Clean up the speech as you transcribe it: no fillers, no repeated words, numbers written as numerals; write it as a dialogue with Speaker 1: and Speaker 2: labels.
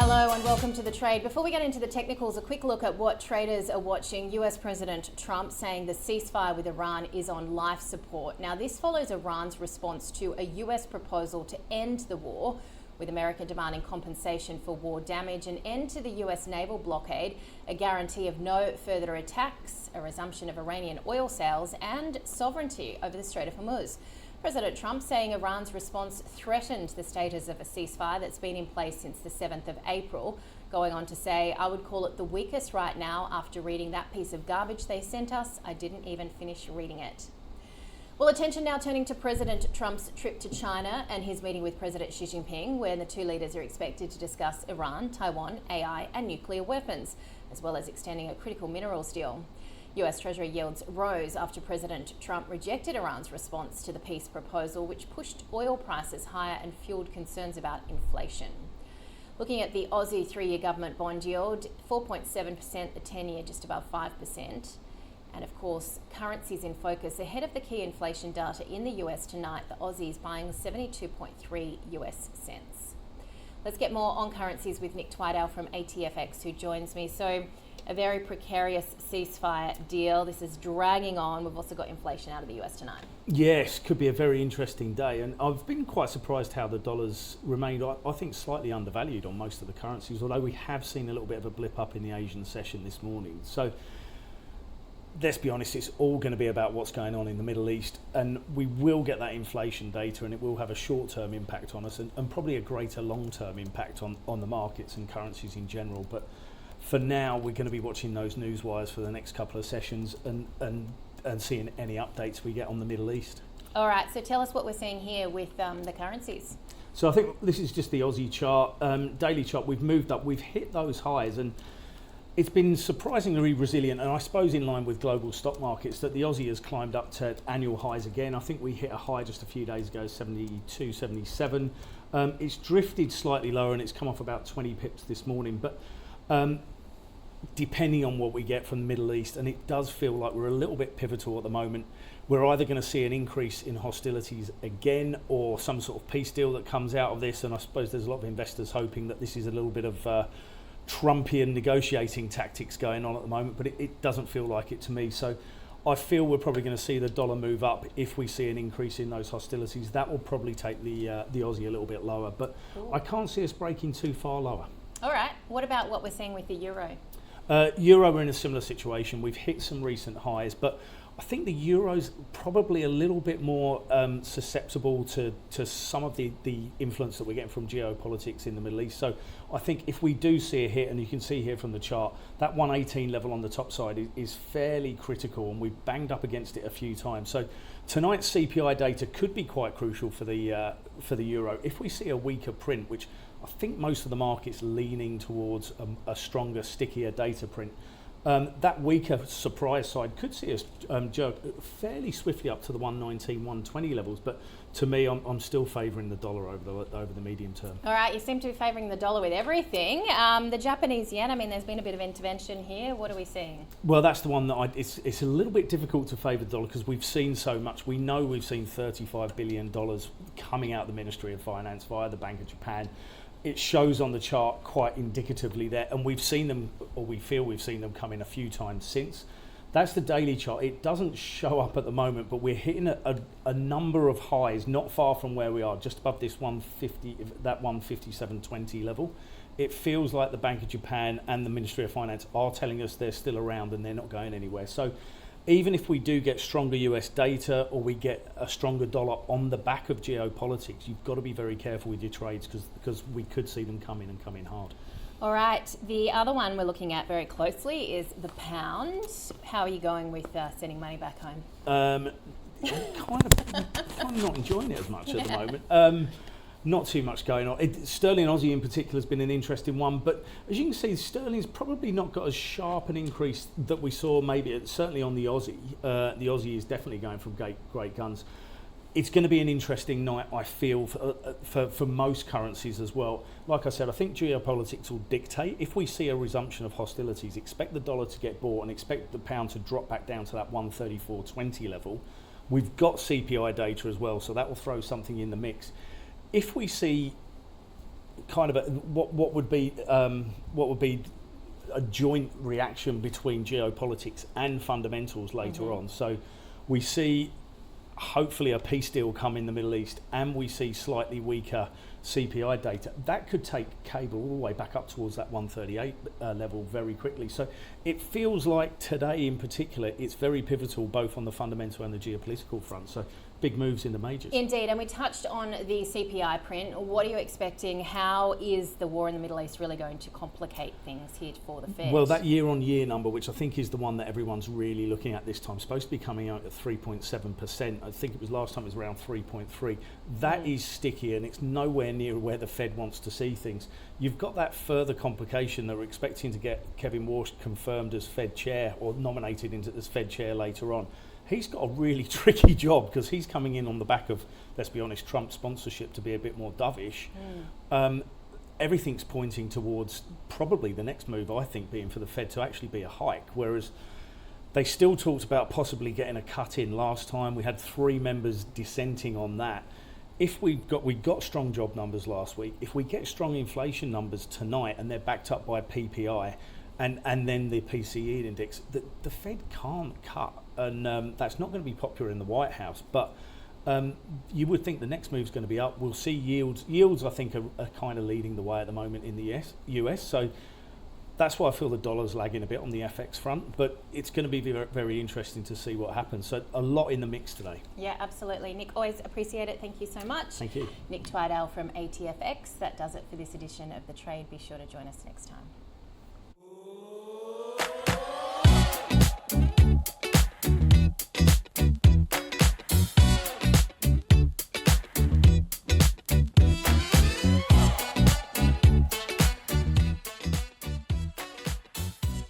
Speaker 1: Hello and welcome to The Trade. Before we get into the technicals, a quick look at what traders are watching. US President Trump saying the ceasefire with Iran is on life support. Now, this follows Iran's response to a US proposal to end the war, with America demanding compensation for war damage, an end to the US naval blockade, a guarantee of no further attacks, a resumption of Iranian oil sales, and sovereignty over the Strait of Hormuz. President Trump saying Iran's response threatened the status of a ceasefire that's been in place since the 7th of April, going on to say, I would call it the weakest right now after reading that piece of garbage they sent us. I didn't even finish reading it. Well, attention now turning to President Trump's trip to China and his meeting with President Xi Jinping, where the two leaders are expected to discuss Iran, Taiwan, AI and nuclear weapons, as well as extending a critical minerals deal. US Treasury yields rose after President Trump rejected Iran's response to the peace proposal, which pushed oil prices higher and fueled concerns about inflation. Looking at the Aussie 3-year government bond yield, 4.7%, the 10-year just above 5%. And of course, currencies in focus ahead of the key inflation data in the US tonight. The Aussie is buying 72.3 US cents. Let's get more on currencies with Nick Twidale from ATFX, who joins me. So, a very precarious ceasefire deal. This is dragging on. We've also got inflation out of the US tonight.
Speaker 2: Yes, could be a very interesting day. And I've been quite surprised how the dollar's remained, I think, slightly undervalued on most of the currencies, although we have seen a little bit of a blip up in the Asian session this morning. So let's be honest, it's all going to be about what's going on in the Middle East. And we will get that inflation data and it will have a short-term impact on us and probably a greater long-term impact on the markets and currencies in general. But for now, we're going to be watching those news wires for the next couple of sessions and seeing any updates we get on the Middle East.
Speaker 1: All right, so tell us what we're seeing here with the currencies.
Speaker 2: So I think this is just the Aussie chart, daily chart. We've moved up, we've hit those highs, and it's been surprisingly resilient. And I suppose in line with global stock markets that the Aussie has climbed up to annual highs again. I think we hit a high just a few days ago, 72, 77. It's drifted slightly lower and it's come off about 20 pips this morning. But depending on what we get from the Middle East, and it does feel like we're a little bit pivotal at the moment, we're either going to see an increase in hostilities again or some sort of peace deal that comes out of this. And I suppose there's a lot of investors hoping that this is a little bit of Trumpian negotiating tactics going on at the moment, but it doesn't feel like it to me. So I feel we're probably going to see the dollar move up if we see an increase in those hostilities. That will probably take the Aussie a little bit lower, but I can't see us breaking too far lower. All right,
Speaker 1: what about what we're seeing with the euro?
Speaker 2: Euro, we're in a similar situation. We've hit some recent highs, but I think the euro's probably a little bit more susceptible to some of the influence that we're getting from geopolitics in the Middle East. So I think if we do see a hit, and you can see here from the chart, that 118 level on the top side is fairly critical, and we've banged up against it a few times. So tonight's CPI data could be quite crucial for the euro. If we see a weaker print, which I think most of the market's leaning towards a stronger, stickier data print, that weaker surprise side could see us jerk fairly swiftly up to the 119, 120 levels. But to me, I'm still favouring the dollar over the medium term.
Speaker 1: All right, you seem to be favouring the dollar with everything. The Japanese yen, I mean, there's been a bit of intervention here. What are we seeing?
Speaker 2: Well, that's the one that it's a little bit difficult to favour the dollar because we've seen so much. We know we've seen $35 billion coming out of the Ministry of Finance via the Bank of Japan. It shows on the chart quite indicatively there, and we've seen them, or we feel we've seen them come in a few times since. That's the daily chart. It doesn't show up at the moment, but we're hitting a number of highs not far from where we are, just above this 150, that 157.20 level. It feels like the Bank of Japan and the Ministry of Finance are telling us they're still around and they're not going anywhere. So even if we do get stronger US data or we get a stronger dollar on the back of geopolitics, you've got to be very careful with your trades because we could see them come in hard.
Speaker 1: All right, the other one we're looking at very closely is the pound. How are you going with sending money back home?
Speaker 2: I'm not enjoying it as much at the moment. Not too much going on. Sterling Aussie in particular has been an interesting one, but as you can see, sterling's probably not got as sharp an increase that we saw certainly on the Aussie. The Aussie is definitely going from great guns. It's going to be an interesting night, I feel, for most currencies as well. Like I said, I think geopolitics will dictate. If we see a resumption of hostilities, expect the dollar to get bought and expect the pound to drop back down to that 134.20 level. We've got CPI data as well, so that will throw something in the mix. If we see kind of what would be a joint reaction between geopolitics and fundamentals later on. So we see hopefully a peace deal come in the Middle East, and we see slightly weaker CPI data. That could take cable all the way back up towards that 138 level very quickly. So it feels like today in particular, it's very pivotal both on the fundamental and the geopolitical front. So big moves in the majors.
Speaker 1: Indeed, and we touched on the CPI print. What are you expecting? How is the war in the Middle East really going to complicate things here for the Fed?
Speaker 2: Well, that year-on-year number, which I think is the one that everyone's really looking at this time, supposed to be coming out at 3.7%. I think it was last time it was around 3.3. That is sticky, and it's nowhere near where the Fed wants to see things. You've got that further complication that we're expecting to get Kevin Warsh confirmed as Fed chair or nominated as Fed chair later on. He's got a really tricky job because he's coming in on the back of, let's be honest, Trump's sponsorship to be a bit more dovish. Everything's pointing towards probably the next move, I think, being for the Fed to actually be a hike, whereas they still talked about possibly getting a cut in last time. We had 3 members dissenting on that. If we got strong job numbers last week, if we get strong inflation numbers tonight and they're backed up by PPI and then the PCE index, the Fed can't cut. And that's not going to be popular in the White House, but you would think the next move is going to be up. We'll see yields. Yields, I think, are kind of leading the way at the moment in the US. So that's why I feel the dollar's lagging a bit on the FX front, but it's going to be very, very interesting to see what happens. So a lot in the mix today.
Speaker 1: Yeah, absolutely. Nick, always appreciate it. Thank you so much.
Speaker 2: Thank you.
Speaker 1: Nick Twidale from ATFX. That does it for this edition of The Trade. Be sure to join us next time.